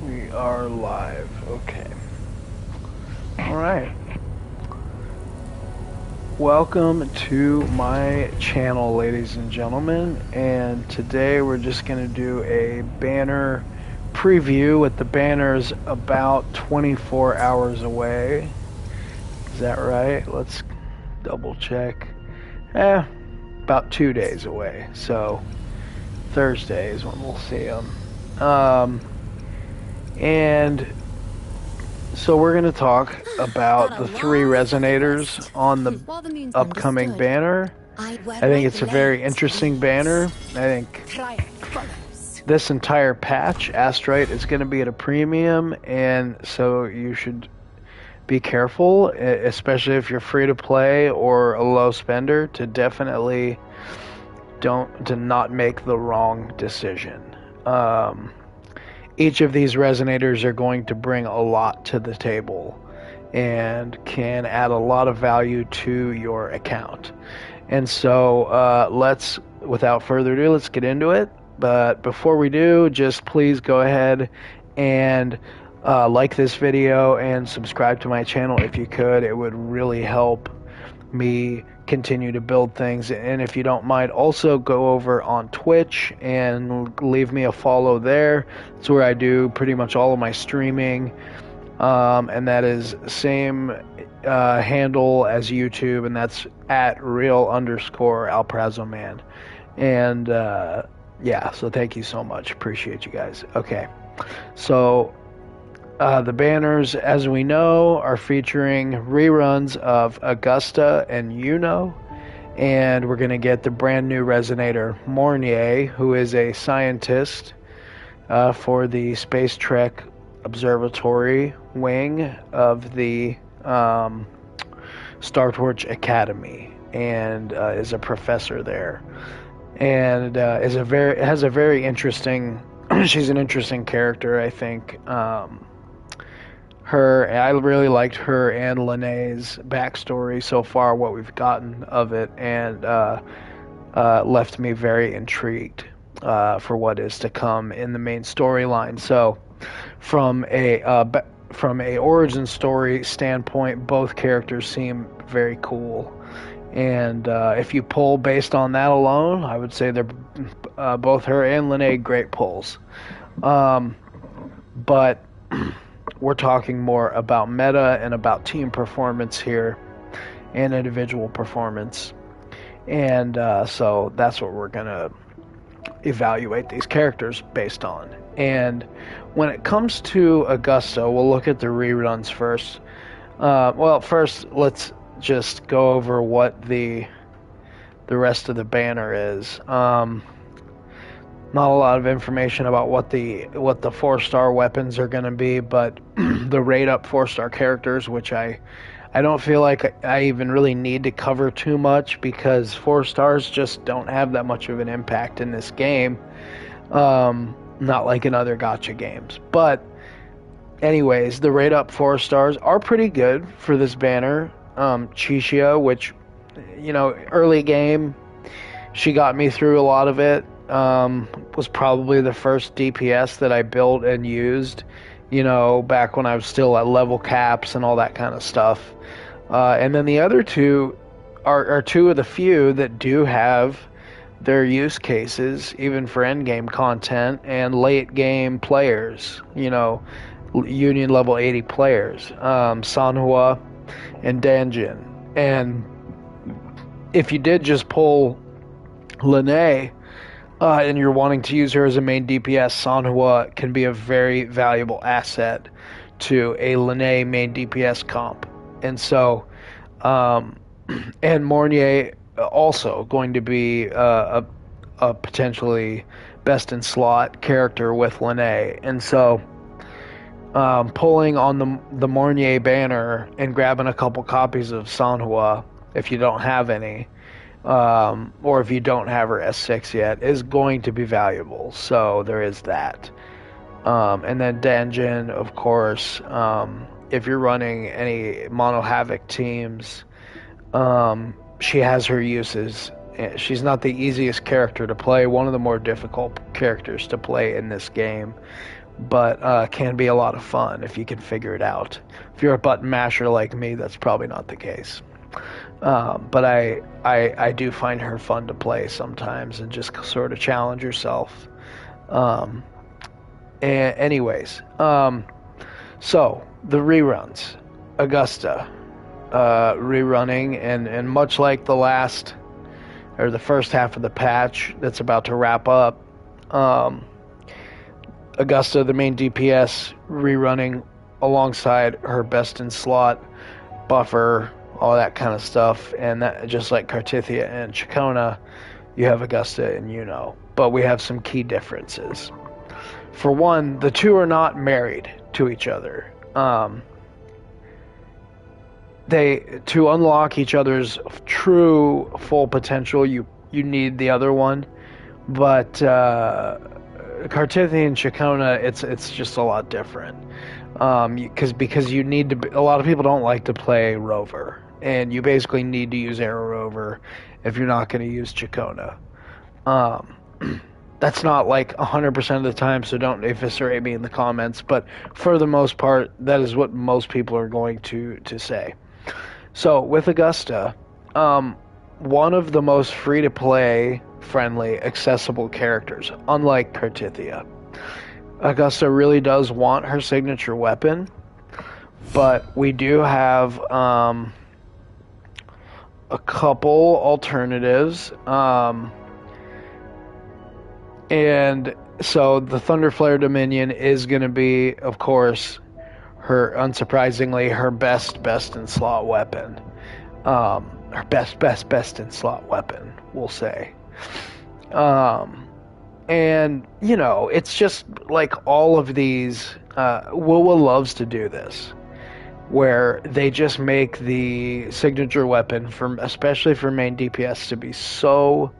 We are live. Okay. Alright. Welcome to my channel, ladies and gentlemen. And today we're just going to do a banner preview with the banners about 24 hours away. Is that right? Let's double check. About 2 days away. So Thursday is when we'll see them. And so we're going to talk about the 3 resonators on the upcoming banner. I think it's a very interesting banner. I think this entire patch, astrite, is going to be at a premium, and so you should be careful, especially if you're free to play or a low spender, to definitely to not make the wrong decision. Each of these resonators are going to bring a lot to the table and can add a lot of value to your account. And so without further ado, let's get into it. But before we do, just please go ahead and like this video and subscribe to my channel if you could. It would really help me continue to build things. And if you don't mind, also go over on Twitch and leave me a follow there. It's where I do pretty much all of my streaming, and that is same handle as YouTube, and that's at real_alprazoman. And yeah, so thank you so much, appreciate you guys. Okay, so the banners, as we know, are featuring reruns of Augusta and Iuno, and we're going to get the brand new resonator Mornye, who is a scientist for the Space Trek Observatory wing of the Star Torch Academy, and is a professor there, and has a very interesting. She's an interesting character, I think. I really liked her and Lene's backstory so far, what we've gotten of it, and left me very intrigued for what is to come in the main storyline. So, from a origin story standpoint, both characters seem very cool, and if you pull based on that alone, I would say they're both her and Lene great pulls. But we're talking more about meta and about team performance here and individual performance. And so that's what we're going to evaluate these characters based on. And when it comes to Augusta, we'll look at the reruns first. Well, first, let's just go over what the rest of the banner is. Not a lot of information about what the 4-star weapons are going to be, but the rate up 4-star characters, which I don't feel like I even really need to cover too much, because 4 stars just don't have that much of an impact in this game, not like in other gacha games. But anyways, the rate up 4 stars are pretty good for this banner. Chishia, which, early game, she got me through a lot of it. Was probably the first DPS that I built and used, back when I was still at level caps and all that kind of stuff. And then the other two are two of the few that do have their use cases, even for endgame content and late game players, Union level 80 players, Sanhua and Danjin. And if you did just pull Lene, and you're wanting to use her as a main DPS, Sanhua can be a very valuable asset to a Lene main DPS comp. And so, and Mornye also going to be a potentially best in slot character with Lene. And so, pulling on the Mornye banner and grabbing a couple copies of Sanhua, if you don't have any, or if you don't have her S6 yet, is going to be valuable. So there is that. And then Danjin, of course, if you're running any Mono Havoc teams, she has her uses. She's not the easiest character to play, one of the more difficult characters to play in this game, but can be a lot of fun if you can figure it out. If you're a button masher like me, that's probably not the case. But I do find her fun to play sometimes and just sort of challenge yourself. Um, anyways, so the reruns, Augusta, rerunning, and much like the last or the first half of the patch that's about to wrap up, Augusta, the main DPS, rerunning alongside her best in slot buffer, all that kind of stuff, and that just like Cartithia and Chacona, you have Augusta and Iuno, but we have some key differences. For one, the two are not married to each other. To unlock each other's true full potential, you need the other one, but Cartithia and Chacona, it's just a lot different. Because you need to. A lot of people don't like to play Rover, and you basically need to use Arrow Rover if you're not going to use Chacona. That's not like 100% of the time, so don't eviscerate me in the comments. But for the most part, that is what most people are going to say. So with Augusta, one of the most free-to-play, friendly, accessible characters, unlike Cartithia. Augusta really does want her signature weapon, but we do have a couple alternatives. And so the Thunderflare Dominion is going to be, of course, unsurprisingly, her best in slot weapon. Her best in slot weapon, we'll say. And, it's just like all of these, Wiwa loves to do this, where they just make the signature weapon, especially for main DPS, to be so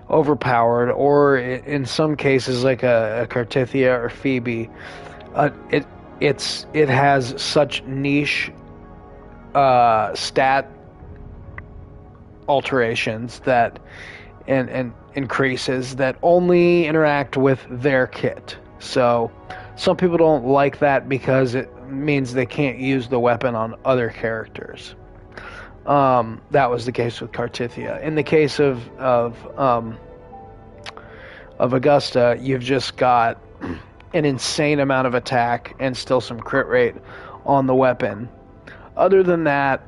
overpowered, or in some cases, like a Cartithia or Phoebe, it has such niche stat alterations that and increases that only interact with their kit. So some people don't like that because it means they can't use the weapon on other characters. That was the case with Cartithia. In the case of Augusta, you've just got an insane amount of attack and still some crit rate on the weapon. Other than that,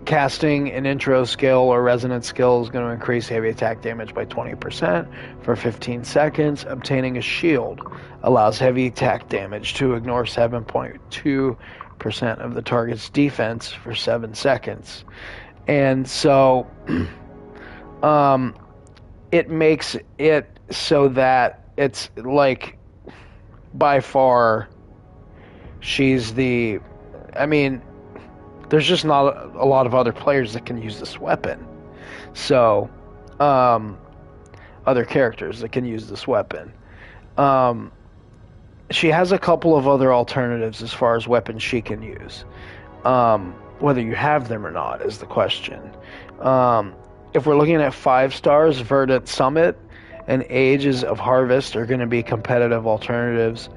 casting an intro skill or resonance skill is going to increase heavy attack damage by 20% for 15 seconds. Obtaining a shield allows heavy attack damage to ignore 7.2% of the target's defense for 7 seconds. And so it makes it so that it's like by far she's the... there's just not a lot of other players that can use this weapon. So, other characters that can use this weapon. She has a couple of other alternatives as far as weapons she can use. Whether you have them or not is the question. If we're looking at 5 stars, Verdant Summit and Ages of Harvest are going to be competitive alternatives.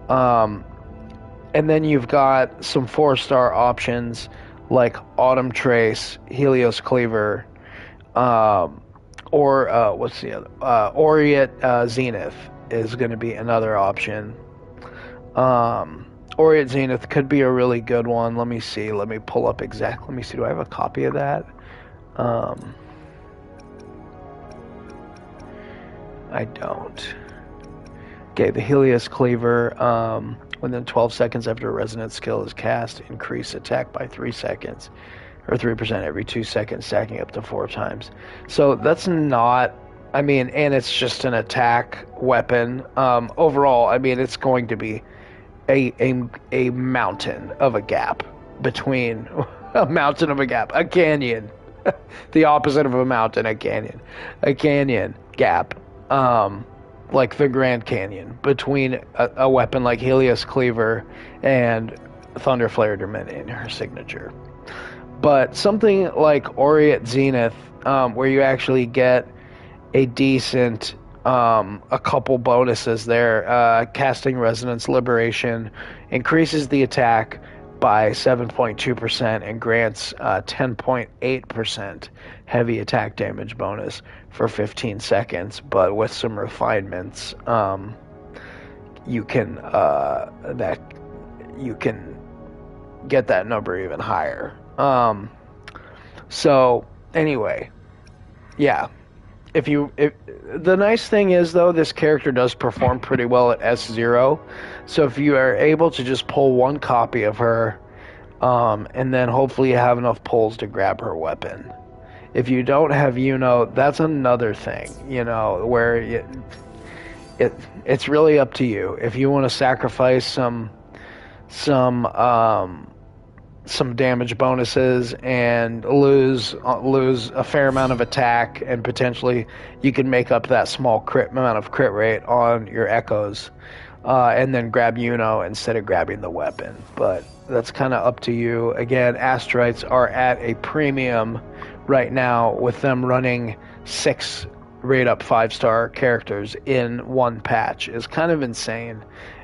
And then you've got some 4-star options like Autumn Trace, Helios Cleaver, or what's the other? Aureate Zenith is going to be another option. Aureate Zenith could be a really good one. Let me see. Let me pull up exactly. Let me see. Do I have a copy of that? I don't. Okay, the Helios Cleaver. Within 12 seconds after a resonance skill is cast, increase attack by 3 seconds, or 3% every 2 seconds, stacking up to 4 times. So that's not, and it's just an attack weapon. Overall, it's going to be a mountain of a gap between a canyon, the opposite of a mountain, a canyon gap. Like the Grand Canyon, between a weapon like Helios Cleaver and Thunderflare Dominion, her signature. But something like Aureate Zenith, where you actually get a decent a couple bonuses there. Casting Resonance Liberation increases the attack by 7.2% and grants 10.8% heavy attack damage bonus for 15 seconds. But with some refinements, you can get that number even higher. So anyway, yeah. If the nice thing is though, this character does perform pretty well at S0. So if you are able to just pull one copy of her, and then hopefully you have enough pulls to grab her weapon. If you don't have Iuno, that's another thing, where it's really up to you. If you want to sacrifice some damage bonuses and lose a fair amount of attack, and potentially you can make up that small amount of crit rate on your echoes, and then grab Iuno instead of grabbing the weapon. But that's kind of up to you. Again, astrites are at a premium right now, with them running 6 rate up 5-star characters in one patch. Is kind of insane,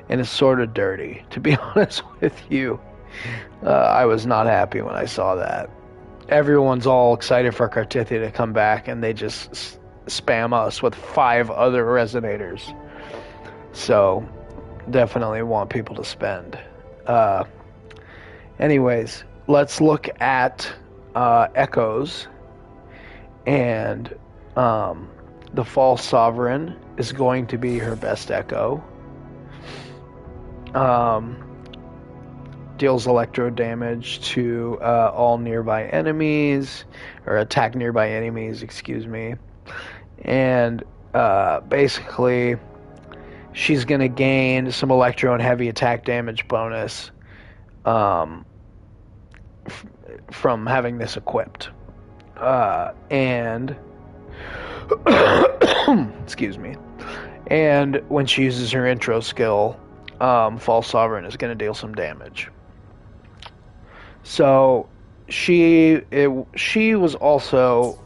and it's sort of dirty, to be honest with you. I was not happy when I saw that. Everyone's all excited for Cartithia to come back, and they just spam us with 5 other resonators. So, definitely want people to spend. Anyways, let's look at echoes. And the False Sovereign is going to be her best echo. Deals electro damage to all nearby enemies, or attack nearby enemies, excuse me. And basically, she's going to gain some electro and heavy attack damage bonus from having this equipped. And excuse me. And when she uses her intro skill, False Sovereign is going to deal some damage. So she was also,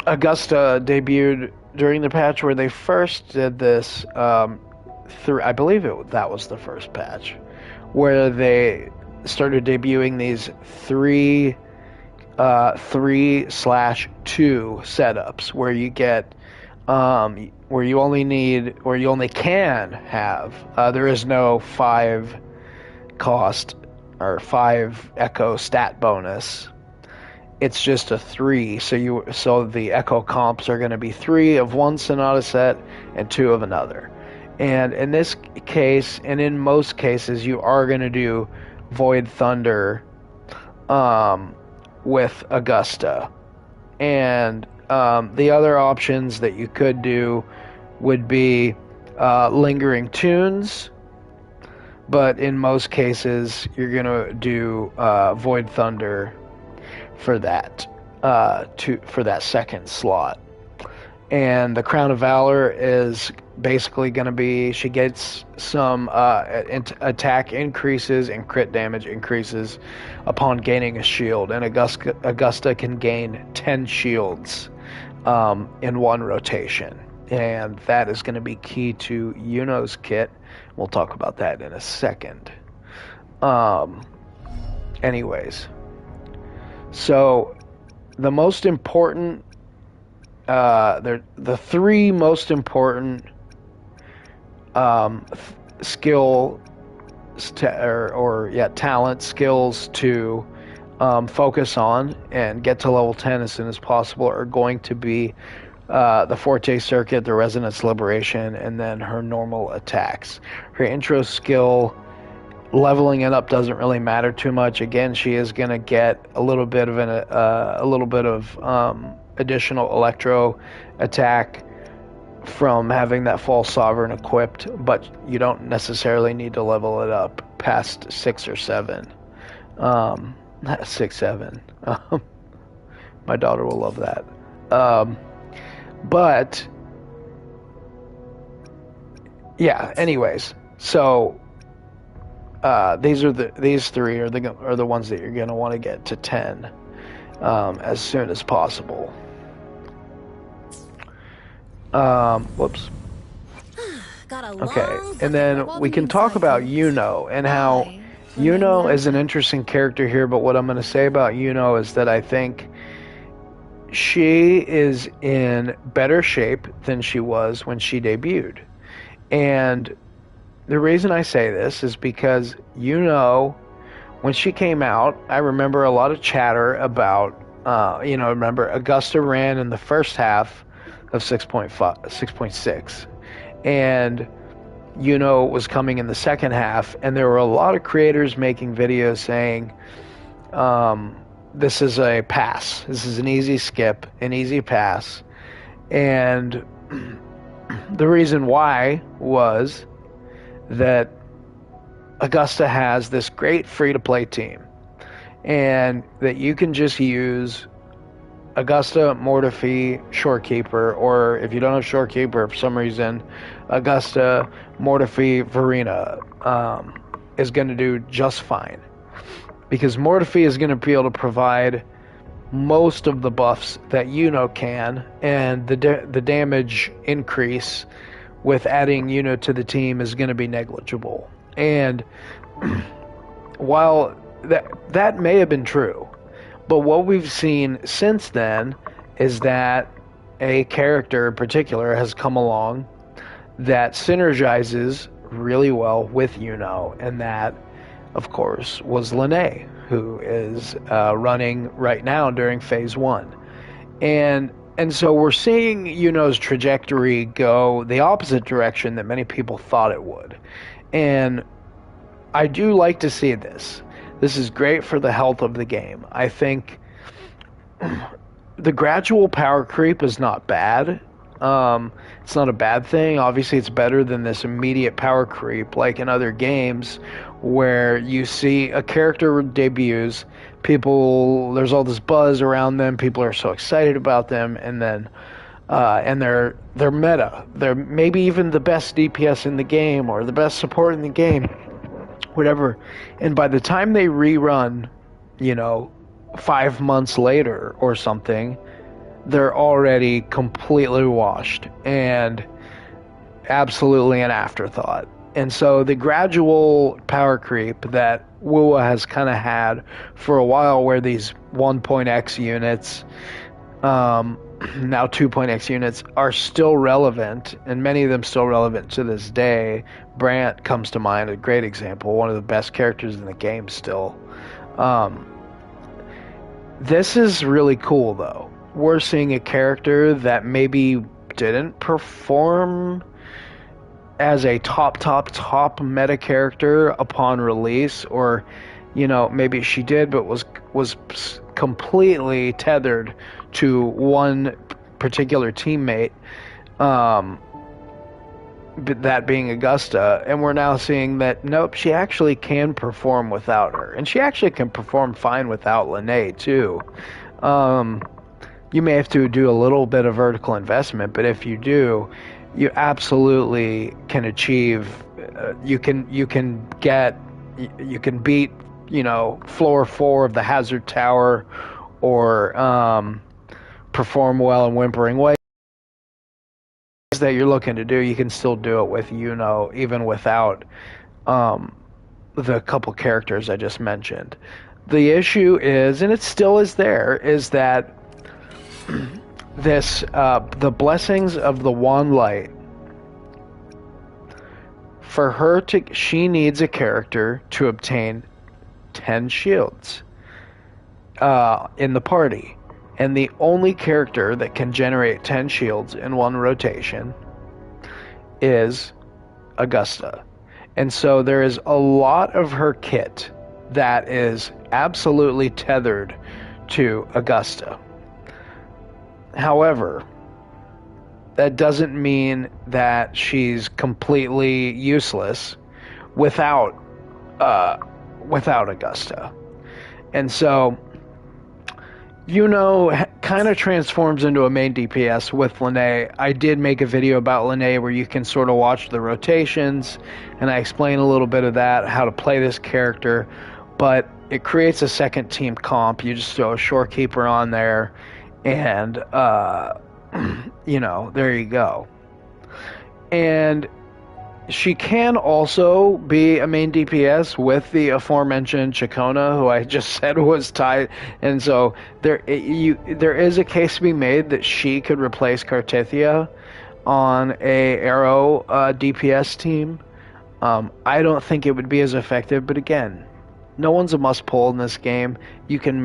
Augusta debuted during the patch where they first did this. I believe that was the first patch where they started debuting these 3/2 setups where you get where you only can have, there is no 5 cost or 5 echo stat bonus. It's just a 3. So the echo comps are going to be 3 of one Sonata set and 2 of another. And in this case, and in most cases, you are going to do Void Thunder with Augusta. And the other options that you could do would be Lingering Tunes, but in most cases you're going to do Void Thunder for that for that second slot. And the Crown of Valor is basically going to be, she gets some attack increases and crit damage increases upon gaining a shield, and Augusta can gain 10 shields in one rotation, and that is going to be key to Iuno's kit. We'll talk about that in a second. Anyways, so the most important, the 3 most important talent skills to focus on and get to level 10 as soon as possible are going to be the Forte Circuit, the Resonance Liberation, and then her normal attacks. Her intro skill, leveling it up doesn't really matter too much. Again, she is going to get a little bit of additional electro attack from having that False Sovereign equipped, but you don't necessarily need to level it up past 6 or 7. 6, 7. My daughter will love that. But yeah, anyways, so these 3 are the ones that you're going to want to get to 10 as soon as possible. Whoops. Got a Okay, long and bucket then we revolving can talk inside, about folks. Yuno and how I remain Yuno is an young. interesting character here, but what I'm going to say about Yuno is that I think she is in better shape than she was when she debuted. And the reason I say this is because when she came out, I remember a lot of chatter about, remember Augusta ran in the first half of 6.5, 6.6, and was coming in the second half, and there were a lot of creators making videos saying, this is a pass. This is an easy skip, an easy pass. And the reason why was that Augusta has this great free to play team, and that you can just use Augusta, Mortefi, Shorekeeper, or if you don't have Shorekeeper for some reason, Augusta, Mortefi, Verena is going to do just fine. Because Mortefi is going to be able to provide most of the buffs that Iuno can, and the damage increase with adding Iuno to the team is going to be negligible. And while that may have been true, but what we've seen since then is that a character in particular has come along that synergizes really well with Iuno, and that, of course, was Lene, who is running right now during Phase 1. And so we're seeing Iuno's trajectory go the opposite direction that many people thought it would. And I do like to see this. This is great for the health of the game. I think the gradual power creep is not bad. It's not a bad thing. Obviously, it's better than this immediate power creep like in other games where you see a character debuts, there's all this buzz around them, people are so excited about them, and then and they're meta. They're maybe even the best DPS in the game or the best support in the game, whatever. And by the time they rerun, 5 months later or something, they're already completely washed and absolutely an afterthought. And so the gradual power creep that WUA has kind of had for a while, where these 1.x units, now 2.x units, are still relevant, and many of them still relevant to this day. Brant comes to mind, a great example, one of the best characters in the game still. This is really cool, though. We're seeing a character that maybe didn't perform as a top meta character upon release, or maybe she did, but was completely tethered to one particular teammate, that being Augusta. And we're now seeing that nope, she actually can perform without her, and she actually can perform fine without Lene too. You may have to do a little bit of vertical investment, but if you do, you absolutely can achieve. You can beat floor 4 of the Hazard Tower, or perform well in Whimpering Way that you're looking to do. You can still do it with Iuno, even without the couple characters I just mentioned. The issue is, and it still is there, is that the blessings of the Wand Light, for her she needs a character to obtain 10 shields in the party. And the only character that can generate 10 shields in one rotation is Augusta. And so there is a lot of her kit that is absolutely tethered to Augusta. However, that doesn't mean that she's completely useless without Augusta. And so kind of transforms into a main DPS with Lene. I did make a video about Lene where you can sort of watch the rotations, and I explain a little bit of that, how to play this character. But it creates a second team comp. You just throw a Shorekeeper on there, and there you go. And she can also be a main DPS with the aforementioned Chacona, who I just said was tied. And so there is a case to be made that she could replace Cartithia on a Arrow DPS team. I don't think it would be as effective, but again, no one's a must pull in this game. You can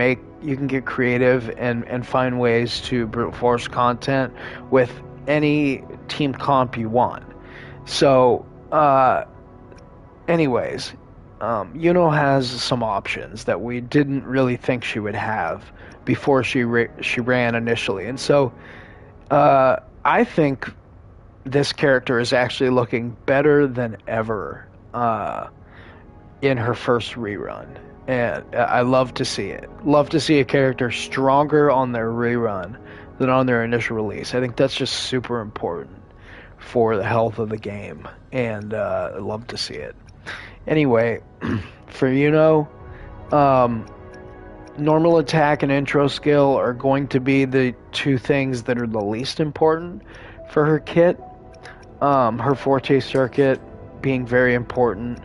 get creative and find ways to brute force content with any team comp you want. So, anyways, Iuno has some options that we didn't really think she would have before she ran initially, and so I think this character is actually looking better than ever in her first rerun. And I love to see it. Love to see a character stronger on their rerun than on their initial release. I think that's just super important for the health of the game. And I love to see it. Anyway, for Iuno, normal attack and intro skill are going to be the two things that are the least important for her kit. Her Forte circuit being very important.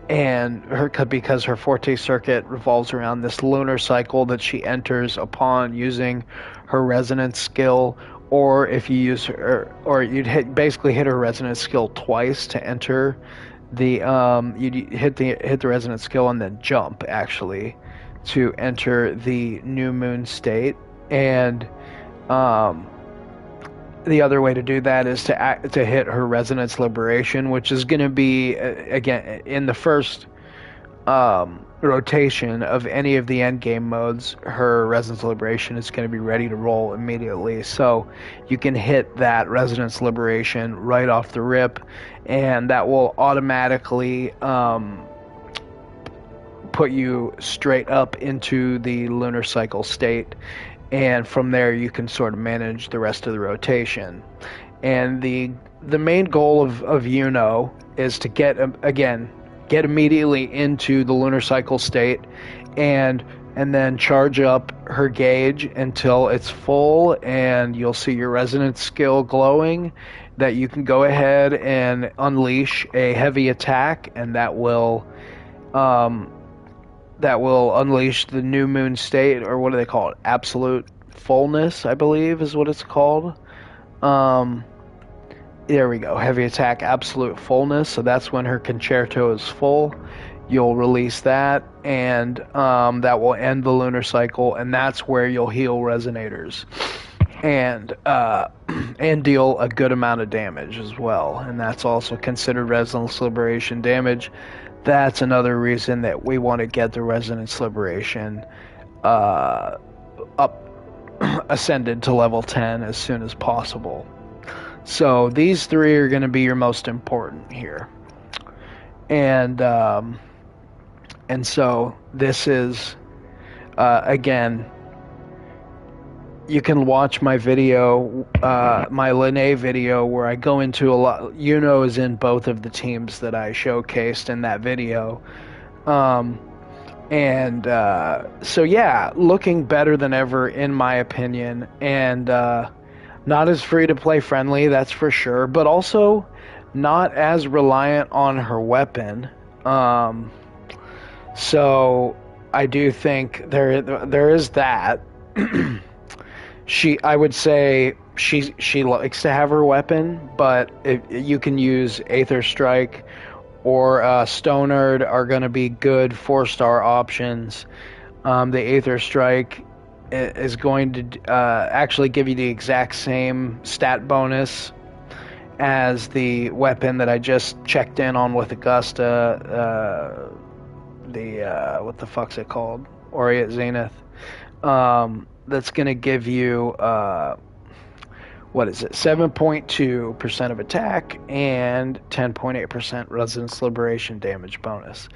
And because her Forte circuit revolves around this lunar cycle that she enters upon using her resonance skill, or if you use her, or you'd basically hit her resonance skill twice to enter the you'd hit the resonance skill and then jump actually to enter the new moon state. And the other way to do that is to hit her resonance liberation, which is going to be again in the first rotation of any of the end game modes. Her resonance liberation is going to be ready to roll immediately, so you can hit that resonance liberation right off the rip, and that will automatically put you straight up into the lunar cycle state. And from there you can sort of manage the rest of the rotation. And the main goal of Iuno is to get immediately into the lunar cycle state and then charge up her gauge until it's full, and you'll see your resonance skill glowing, that you can go ahead and unleash a heavy attack, and that will unleash the new moon state, or what do they call it? Absolute fullness, I believe is what it's called. There we go. Heavy attack, absolute fullness. So that's when her concerto is full. You'll release that, and that will end the lunar cycle, and that's where you'll heal resonators and deal a good amount of damage as well. And that's also considered resonance liberation damage. That's another reason that we want to get the resonance liberation ascended to level 10 as soon as possible. So these three are going to be your most important here. And so this is again, you can watch my video, my Linné video, where I go into a lot. Iuno is in both of the teams that I showcased in that video. So yeah, looking better than ever in my opinion, and not as free-to-play friendly, that's for sure, but also not as reliant on her weapon. So I do think there is that. I would say she likes to have her weapon, but you can use Aether Strike or Stonard are going to be good 4-star options. The Aether Strike is going to actually give you the exact same stat bonus as the weapon that I just checked in on with Augusta. What the fuck's it called? Aureate Zenith. That's going to give you, 7.2% of attack and 10.8% resonance liberation damage bonus.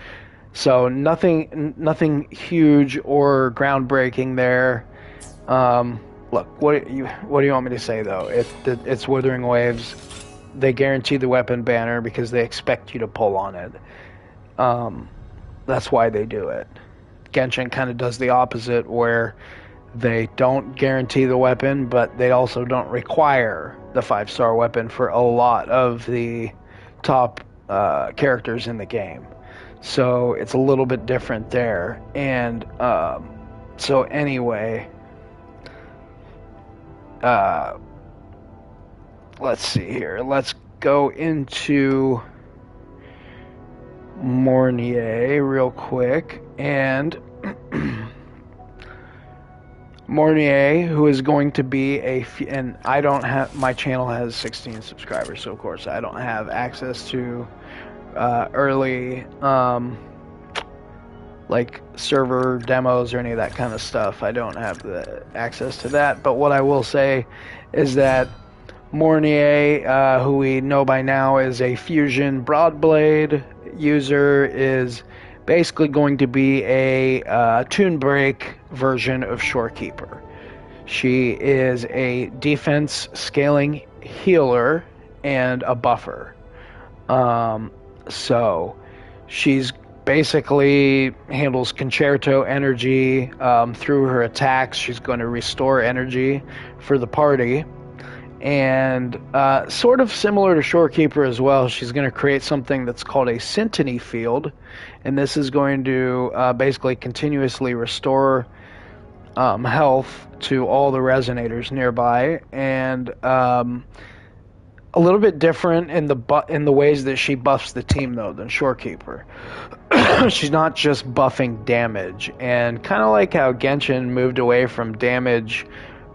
So nothing huge or groundbreaking there. Look, what do you want me to say though? It's Withering Waves. They guarantee the weapon banner because they expect you to pull on it. That's why they do it. Genshin kind of does the opposite, where They don't guarantee the weapon, but they also don't require the 5-star weapon for a lot of the top characters in the game. So it's a little bit different there. And so anyway, let's see here. Let's go into Mornye real quick. And Mornye, who is going to be and I don't have, my channel has 16 subscribers, so of course I don't have access to early like server demos or any of that kind of stuff. I don't have the access to that, but what I will say is that Mornye, who we know by now is a fusion broadblade user, is basically going to be a tune break version of Shorekeeper. She is a defense scaling healer and a buffer. So she's basically handles concerto energy through her attacks. She's going to restore energy for the party. And sort of similar to Shorekeeper as well, she's going to create something that's called a Syntony Field, and this is going to basically continuously restore health to all the resonators nearby, and a little bit different in the ways that she buffs the team though than Shorekeeper. She's not just buffing damage, and kind of like how Genshin moved away from damage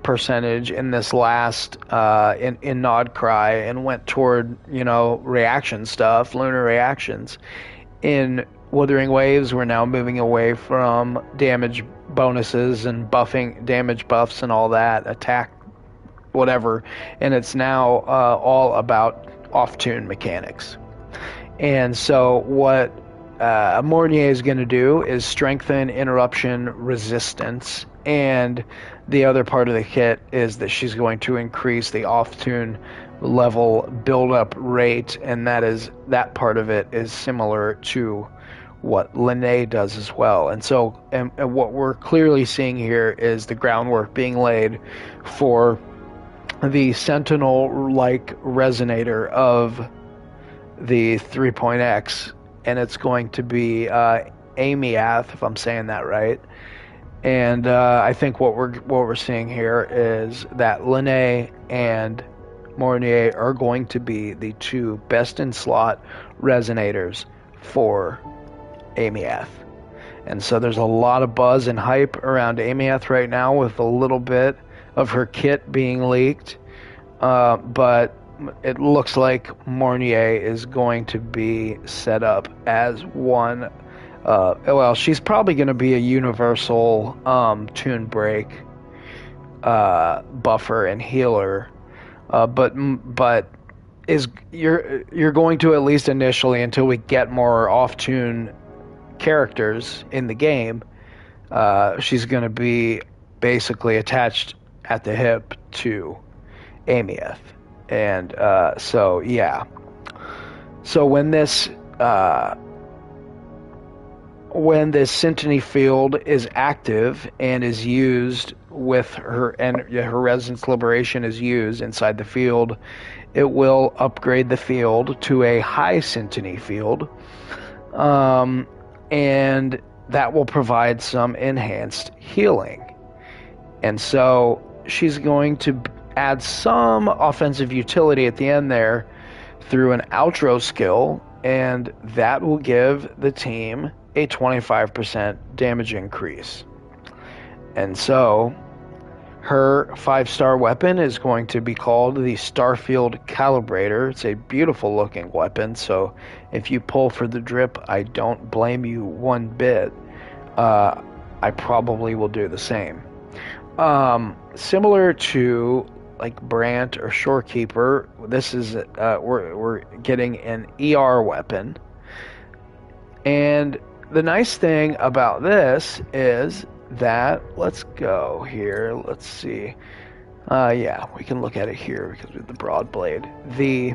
percentage in this last in Nod Cry and went toward reaction stuff, lunar reactions. In Wuthering Waves, we're now moving away from damage bonuses and buffing, damage buffs and all that, attack, whatever, and it's now all about off-tune mechanics. And so what Mornye is going to do is strengthen interruption resistance, and the other part of the kit is that she's going to increase the off-tune level build-up rate, and that part of it is similar to what Linnae does as well. And so and what we're clearly seeing here is the groundwork being laid for the Sentinel-like resonator of the 3.x, and it's going to be Amiath, if I'm saying that right. And I think what we're seeing here is that Linnae and Mornye are going to be the two best in slot resonators for Amiath. And so there's a lot of buzz and hype around Amiath right now, with a little bit of her kit being leaked. But it looks like Mornye is going to be set up as one. Well, she's probably going to be a universal tune break buffer and healer, but you're going to, at least initially, until we get more off-tune characters in the game, she's going to be basically attached at the hip to Amiath. And so yeah, so when this Syntony Field is active and is used with her, and her Resonance Liberation is used inside the field, it will upgrade the field to a high Syntony Field, and that will provide some enhanced healing. And so she's going to add some offensive utility at the end there through an outro skill, and that will give the team a 25% damage increase. And so her 5-star weapon is going to be called the Starfield Calibrator. It's a beautiful looking weapon, so if you pull for the drip, I don't blame you one bit. I probably will do the same. Similar to like Brant or Shorekeeper, this is we're getting an ER weapon, and the nice thing about this is that, let's go here, let's see, yeah, we can look at it here because we have the broad blade. The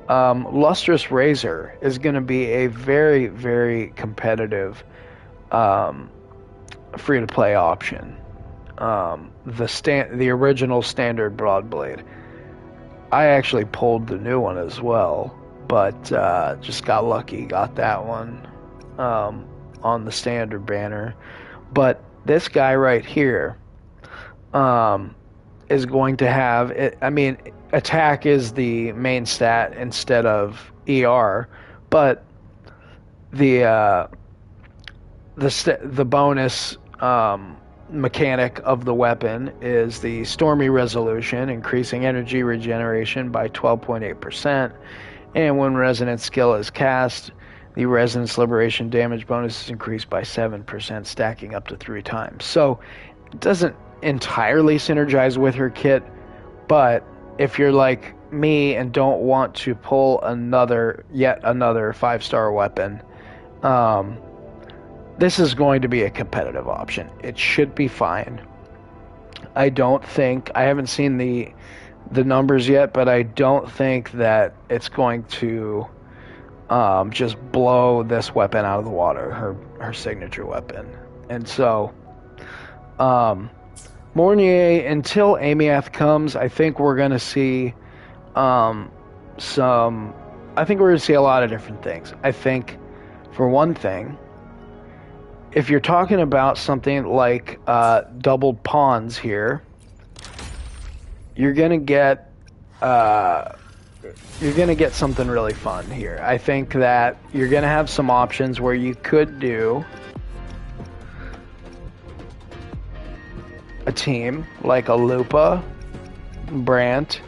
Lustrous Razor is going to be a very, very competitive free-to-play option. the original standard broadblade. I actually pulled the new one as well, but just got lucky, got that one on the standard banner. But this guy right here is going to have it. I mean, attack is the main stat instead of ER, but the the bonus mechanic of the weapon is the Stormy Resolution, increasing energy regeneration by 12.8%. And when Resonance skill is cast, the Resonance Liberation damage bonus is increased by 7%, stacking up to 3 times. So it doesn't entirely synergize with her kit, but if you're like me and don't want to pull yet another 5-star weapon, this is going to be a competitive option. It should be fine. I haven't seen the numbers yet, but I don't think that it's going to just blow this weapon out of the water, her signature weapon. And so Mornye, until Amiath comes, I think we're going to see I think we're going to see a lot of different things. I think, for one thing, if you're talking about something like doubled pawns here, you're gonna get something really fun here. I think that you're gonna have some options where you could do a team like a Lupa, Brant,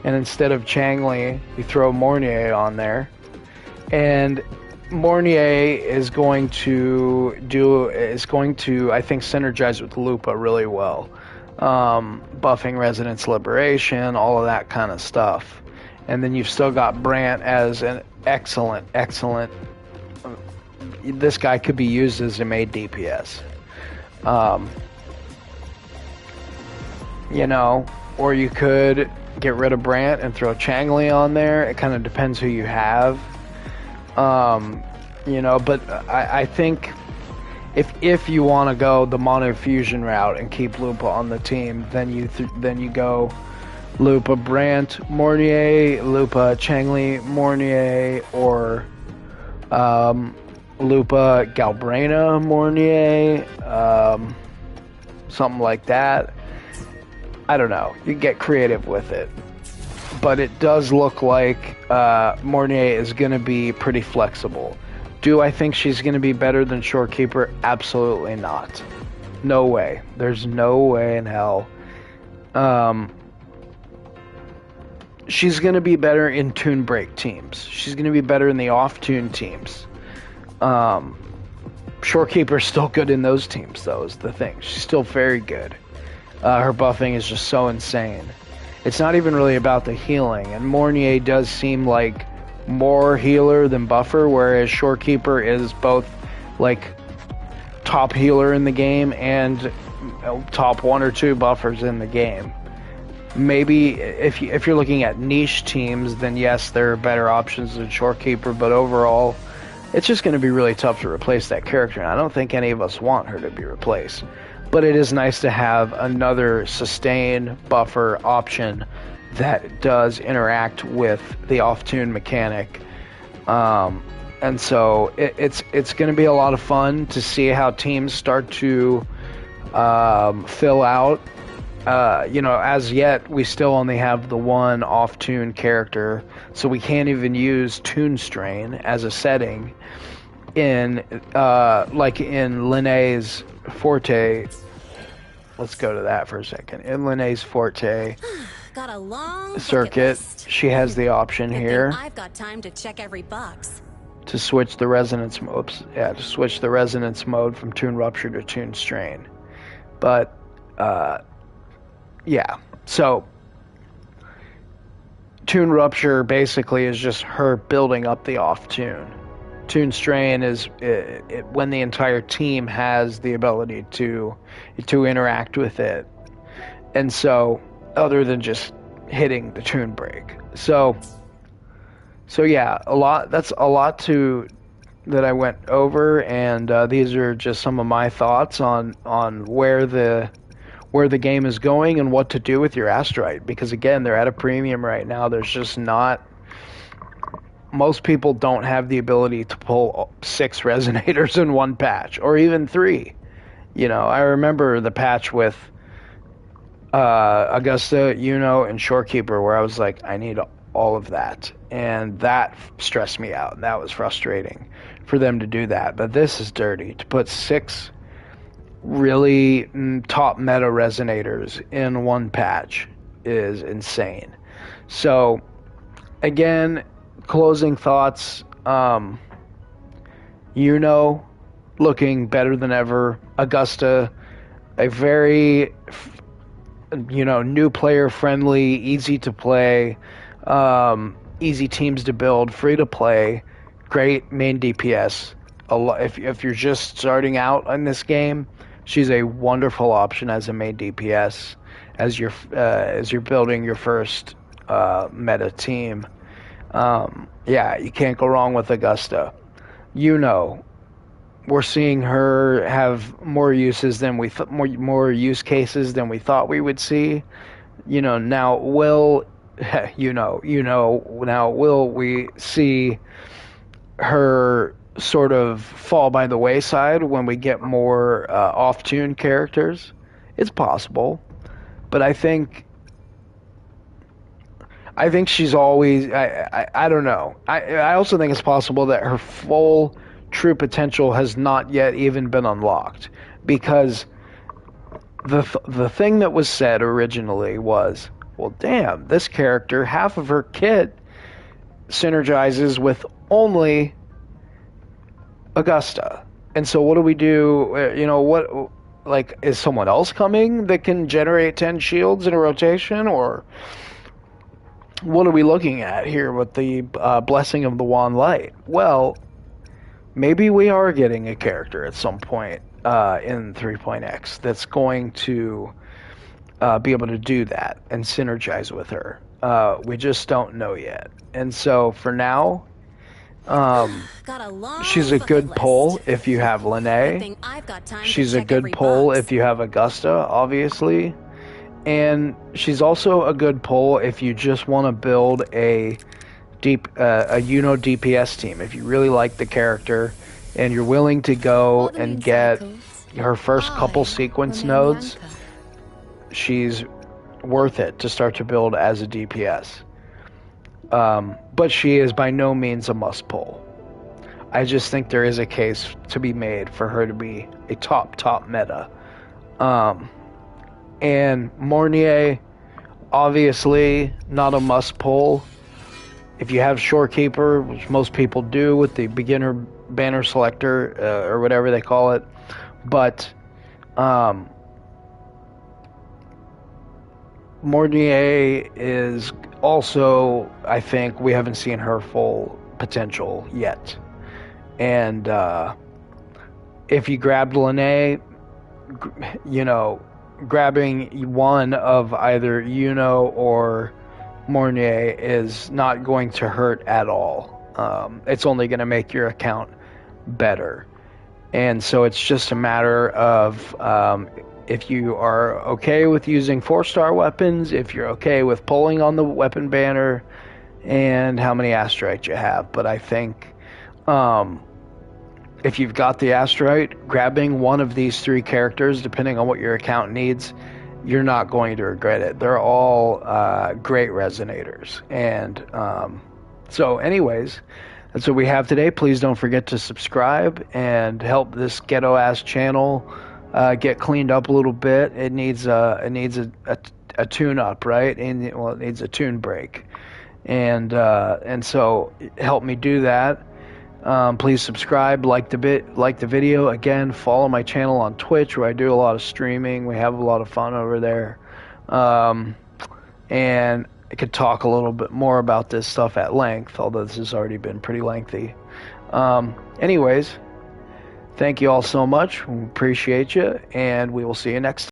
and instead of Changli, you throw Mornye on there, and Mornye is going to I think synergize with Lupa really well, buffing Resonance Liberation, all of that kind of stuff. And then you've still got Brant as an excellent. This guy could be used as a made DPS, or you could get rid of Brant and throw Changli on there. It kind of depends who you have. But I think if you want to go the mono fusion route and keep Lupa on the team, then you go Lupa Brant Mornye, Lupa Changli Mornye, or Lupa Galbrena Mornye, something like that. I don't know. You get creative with it. But it does look like Mornye is going to be pretty flexible. Do I think she's going to be better than Shorekeeper? Absolutely not. No way. There's no way in hell. She's going to be better in tune break teams. She's going to be better in the off-tune teams. Shorekeeper's still good in those teams, though, is the thing. She's still very good. Her buffing is just so insane. It's not even really about the healing, and Mornye does seem like more healer than buffer, whereas Shorekeeper is both like top healer in the game and top 1 or 2 buffers in the game. Maybe if you're looking at niche teams, then yes, there are better options than Shorekeeper, but overall, it's just going to be really tough to replace that character, and I don't think any of us want her to be replaced. But it is nice to have another sustain buffer option that does interact with the off-tune mechanic. And so it's going to be a lot of fun to see how teams start to fill out. As yet, we still only have the one off-tune character, so we can't even use Tune Strain as a setting in Linnea's Forte. Let's go to that for a second. In Linnea's Forte Got a long circuit, she has the option here I've got time to check every box. to switch the resonance mode from Tune Rupture to Tune Strain. But so Tune Rupture basically is just her building up the off tune. Tune Strain is when the entire team has the ability to interact with it, and so other than just hitting the tune break. So yeah, that's a lot to that I went over, and these are just some of my thoughts on where the game is going and what to do with your astrite. Because again, they're at a premium right now. There's just not most people don't have the ability to pull 6 resonators in one patch, or even 3. You know, I remember the patch with Augusta, Iuno, and Shorekeeper, where I was like, I need all of that, and that stressed me out. That was frustrating for them to do that. But this is dirty to put 6 really top meta resonators in one patch is insane. So again, closing thoughts. Iuno looking better than ever. Augusta, a very new player friendly, easy to play, easy teams to build, free to play, great main DPS. If you're just starting out in this game, she's a wonderful option as a main DPS as you're building your first meta team. Yeah, you can't go wrong with Augusta. We're seeing her have more uses than more use cases than we thought we would see. Now will now will we see her sort of fall by the wayside when we get more off-tune characters? It's possible, but I think she's always. I don't know. I also think it's possible that her full true potential has not yet even been unlocked, because the thing that was said originally was, well, damn, this character, half of her kit synergizes with only Augusta, and so what do we do? What, like, is someone else coming that can generate 10 shields in a rotation, or what are we looking at here with the blessing of the wand light? Well, maybe we are getting a character at some point in 3.x that's going to be able to do that and synergize with her. We just don't know yet. And so for now, she's a good pull if you have Lene. She's a good pull if you have Augusta, obviously. And she's also a good pull if you just want to build a Iuno DPS team. If you really like the character and you're willing to go and get her first couple sequence nodes, she's worth it to start to build as a DPS. But she is by no means a must pull. I just think there is a case to be made for her to be a top meta. And Mornye, obviously not a must pull. If you have Shorekeeper, which most people do with the beginner banner selector, or whatever they call it, but Mornye is also, I think, we haven't seen her full potential yet. And if you grabbed Lene, grabbing one of either Iuno or Mornye is not going to hurt at all. It's only going to make your account better. And so it's just a matter of if you are okay with using 4-star weapons, if you're okay with pulling on the weapon banner, and how many astrite you have. But I think if you've got the astrite, grabbing one of these 3 characters, depending on what your account needs, you're not going to regret it. They're all great resonators. And so anyways, that's what we have today. Please don't forget to subscribe and help this ghetto-ass channel get cleaned up a little bit. It needs a tune-up, right? And it needs a tune break. And so help me do that. Please subscribe, like the video. Again, follow my channel on Twitch, where I do a lot of streaming. We have a lot of fun over there. And I could talk a little bit more about this stuff at length, although this has already been pretty lengthy. Anyways, thank you all so much. We appreciate you, and we will see you next time.